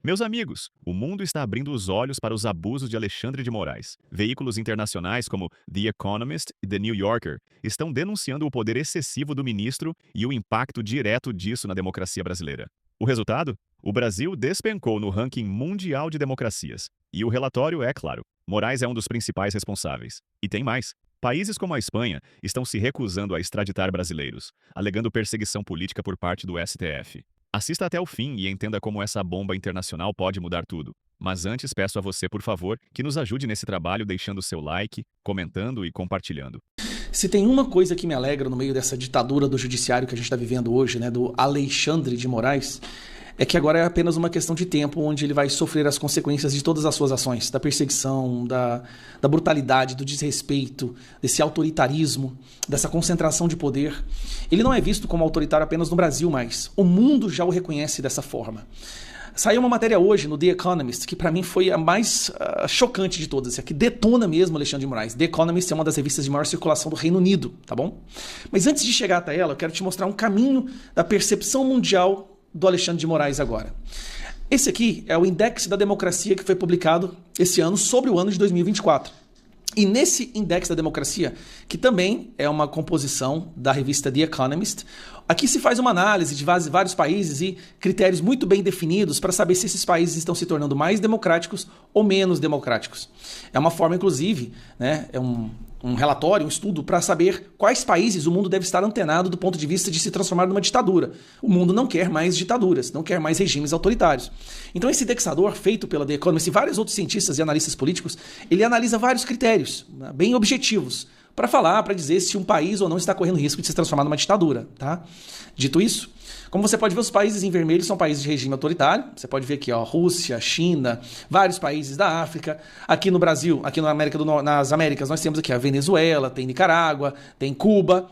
Meus amigos, o mundo está abrindo os olhos para os abusos de Alexandre de Moraes. Veículos internacionais como The Economist e The New Yorker estão denunciando o poder excessivo do ministro e o impacto direto disso na democracia brasileira. O resultado? O Brasil despencou no ranking mundial de democracias. E o relatório é claro: Moraes é um dos principais responsáveis. E tem mais. Países como a Espanha estão se recusando a extraditar brasileiros, alegando perseguição política por parte do STF. Assista até o fim e entenda como essa bomba internacional pode mudar tudo. Mas antes peço a você, por favor, que nos ajude nesse trabalho deixando seu like, comentando e compartilhando. Se tem uma coisa que me alegra no meio dessa ditadura do judiciário que a gente está vivendo hoje, né, do Alexandre de Moraes, é que agora é apenas uma questão de tempo onde ele vai sofrer as consequências de todas as suas ações, da perseguição, da brutalidade, do desrespeito, desse autoritarismo, dessa concentração de poder. Ele não é visto como autoritário apenas no Brasil, mas o mundo já o reconhece dessa forma. Saiu uma matéria hoje no The Economist, que para mim foi a mais chocante de todas, a que detona mesmo Alexandre de Moraes. The Economist é uma das revistas de maior circulação do Reino Unido, tá bom? Mas antes de chegar até ela, eu quero te mostrar um caminho da percepção mundial do Alexandre de Moraes agora. Esse aqui é o Index da Democracia que foi publicado esse ano sobre o ano de 2024. E nesse Index da Democracia, que também é uma composição da revista The Economist, aqui se faz uma análise de vários países e critérios muito bem definidos para saber se esses países estão se tornando mais democráticos ou menos democráticos. É uma forma, inclusive, né, é um relatório, um estudo para saber quais países o mundo deve estar antenado do ponto de vista de se transformar numa ditadura. O mundo não quer mais ditaduras, não quer mais regimes autoritários. Então esse indexador, feito pela The Economist e vários outros cientistas e analistas políticos, ele analisa vários critérios, né, bem objetivos, para falar, para dizer se um país ou não está correndo risco de se transformar numa ditadura. Tá? Dito isso, como você pode ver, os países em vermelho são países de regime autoritário. Você pode ver aqui, ó, Rússia, China, vários países da África. Aqui no Brasil, aqui nas Américas, nós temos aqui a Venezuela, tem Nicarágua, tem Cuba.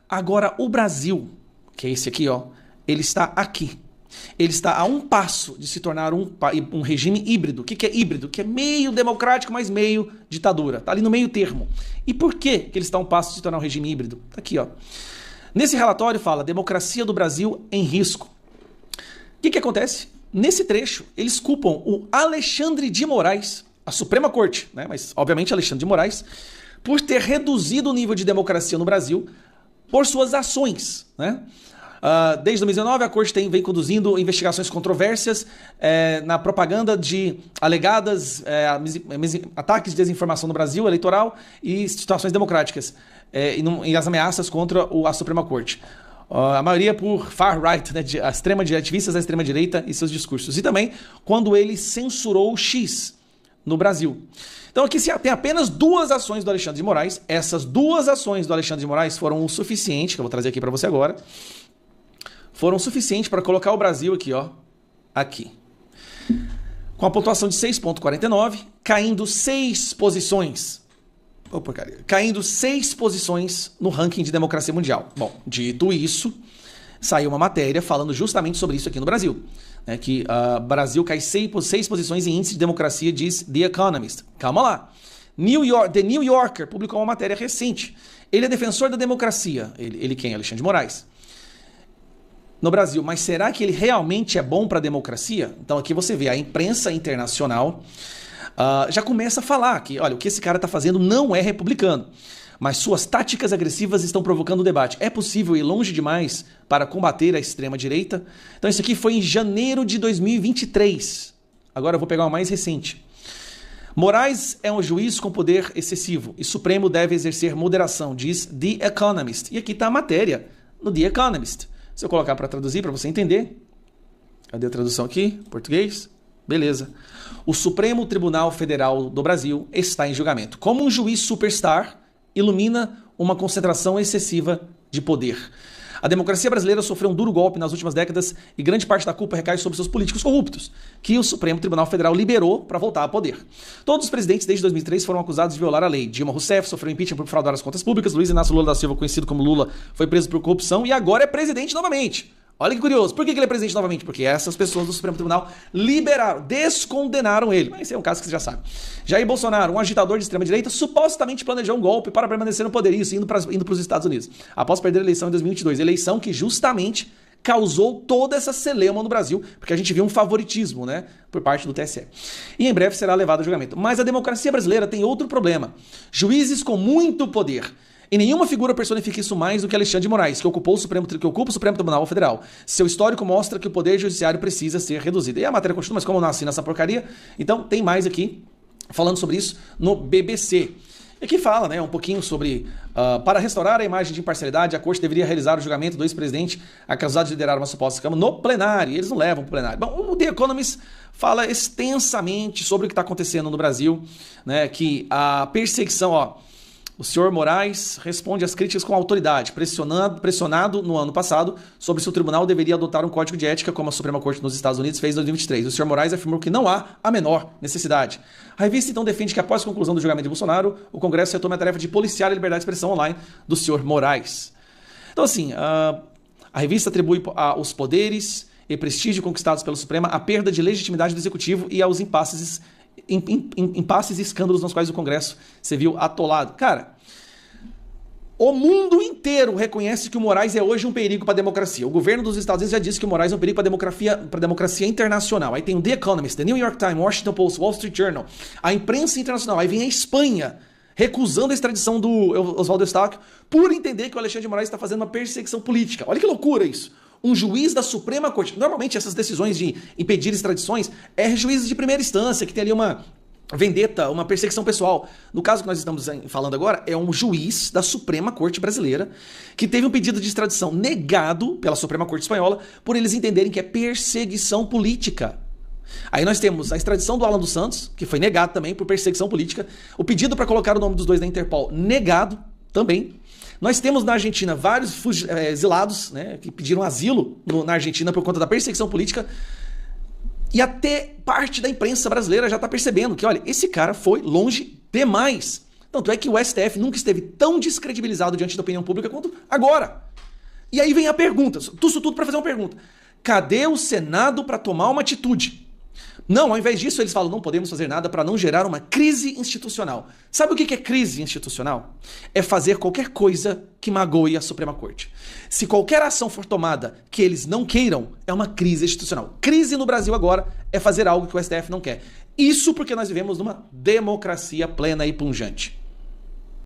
Agora, o Brasil, que é esse aqui, ó, ele está aqui. Ele está a um passo de se tornar um regime híbrido. O que é híbrido? Que é meio democrático, mas meio ditadura. Está ali no meio termo. E por que ele está a um passo de se tornar um regime híbrido? Está aqui, ó. Nesse relatório fala democracia do Brasil em risco. O que acontece? Nesse trecho, eles culpam o Alexandre de Moraes, a Suprema Corte, né? Mas obviamente Alexandre de Moraes, por ter reduzido o nível de democracia no Brasil por suas ações, né? Desde 2019, a Corte vem conduzindo investigações controversas na propaganda de alegadas ataques de desinformação no Brasil eleitoral e situações democráticas e as ameaças contra a Suprema Corte. A maioria por far-right, né, ativistas da extrema-direita e seus discursos. E também quando ele censurou o X no Brasil. Então aqui tem apenas duas ações do Alexandre de Moraes. Essas duas ações do Alexandre de Moraes foram o suficiente, que eu vou trazer aqui para você agora, foram suficientes para colocar o Brasil aqui, ó, aqui. Com a pontuação de 6,49, caindo 6 posições. Caindo 6 posições no ranking de democracia mundial. Bom, dito isso, saiu uma matéria falando justamente sobre isso aqui no Brasil. Né, que o Brasil cai 6 posições em índice de democracia, diz The Economist. Calma lá. The New Yorker publicou uma matéria recente. Ele é defensor da democracia. Ele quem? Alexandre de Moraes. No Brasil, mas será que ele realmente é bom para a democracia? Então aqui você vê a imprensa internacional já começa a falar que, olha, o que esse cara está fazendo não é republicano, mas suas táticas agressivas estão provocando o debate. É possível ir longe demais para combater a extrema-direita? Então isso aqui foi em janeiro de 2023. Agora eu vou pegar uma mais recente. Moraes é um juiz com poder excessivo e Supremo deve exercer moderação, diz The Economist. E aqui está a matéria no The Economist. Se eu colocar para traduzir, para você entender. Cadê a tradução aqui? Português? Beleza. O Supremo Tribunal Federal do Brasil está em julgamento. Como um juiz superstar ilumina uma concentração excessiva de poder. A democracia brasileira sofreu um duro golpe nas últimas décadas e grande parte da culpa recai sobre seus políticos corruptos, que o Supremo Tribunal Federal liberou para voltar ao poder. Todos os presidentes desde 2003 foram acusados de violar a lei. Dilma Rousseff sofreu impeachment por fraudar as contas públicas, Luiz Inácio Lula da Silva, conhecido como Lula, foi preso por corrupção e agora é presidente novamente. Olha que curioso. Por que ele é presidente novamente? Porque essas pessoas do Supremo Tribunal liberaram, descondenaram ele. Mas esse é um caso que você já sabe. Jair Bolsonaro, um agitador de extrema-direita, supostamente planejou um golpe para permanecer no poder, isso indo para os Estados Unidos, após perder a eleição em 2022. Eleição que justamente causou toda essa celeuma no Brasil, porque a gente viu um favoritismo, né, por parte do TSE. E em breve será levado a julgamento. Mas a democracia brasileira tem outro problema. Juízes com muito poder. E nenhuma figura personifica isso mais do que Alexandre de Moraes, que ocupa o Supremo Tribunal Federal. Seu histórico mostra que o poder judiciário precisa ser reduzido. E a matéria continua, mas como eu nasci nessa porcaria, então tem mais aqui falando sobre isso no BBC. E aqui fala, né, um pouquinho sobre... para restaurar a imagem de imparcialidade, a Corte deveria realizar o julgamento do ex-presidente acusado de liderar uma suposta Câmara no plenário. E eles não levam para o plenário. Bom, o The Economist fala extensamente sobre o que está acontecendo no Brasil, né, que a perseguição... O senhor Moraes responde às críticas com autoridade, pressionado no ano passado sobre se o tribunal deveria adotar um código de ética, como a Suprema Corte nos Estados Unidos fez em 2023. O senhor Moraes afirmou que não há a menor necessidade. A revista então defende que após a conclusão do julgamento de Bolsonaro, o Congresso retome a tarefa de policiar a liberdade de expressão online do senhor Moraes. Então assim, a revista atribui aos poderes e prestígio conquistados pela Suprema a perda de legitimidade do Executivo e aos impasses e escândalos nos quais o Congresso se viu atolado. Cara, o mundo inteiro reconhece que o Moraes é hoje um perigo para a democracia. O governo dos Estados Unidos já disse que o Moraes é um perigo para a democracia internacional. Aí tem o The Economist, The New York Times, Washington Post, Wall Street Journal, a imprensa internacional. Aí vem a Espanha recusando a extradição do Oswaldo Eustáquio por entender que o Alexandre de Moraes está fazendo uma perseguição política. Olha que loucura isso. Um juiz da Suprema Corte. Normalmente essas decisões de impedir extradições é juízes de primeira instância, que tem ali uma vendetta, uma perseguição pessoal. No caso que nós estamos falando agora, é um juiz da Suprema Corte brasileira que teve um pedido de extradição negado pela Suprema Corte espanhola por eles entenderem que é perseguição política. Aí nós temos a extradição do Alan dos Santos, que foi negado também por perseguição política. O pedido para colocar o nome dos dois na Interpol, negado também. Nós temos na Argentina vários exilados, né, que pediram asilo na Argentina por conta da perseguição política. E até parte da imprensa brasileira já está percebendo que, olha, esse cara foi longe demais. Tanto é que o STF nunca esteve tão descredibilizado diante da opinião pública quanto agora. E aí vem a pergunta, tudo para fazer uma pergunta. Cadê o Senado para tomar uma atitude? Não, ao invés disso, eles falam, não podemos fazer nada para não gerar uma crise institucional. Sabe o que é crise institucional? É fazer qualquer coisa que magoe a Suprema Corte. Se qualquer ação for tomada que eles não queiram, é uma crise institucional. Crise no Brasil agora é fazer algo que o STF não quer. Isso porque nós vivemos numa democracia plena e pungente.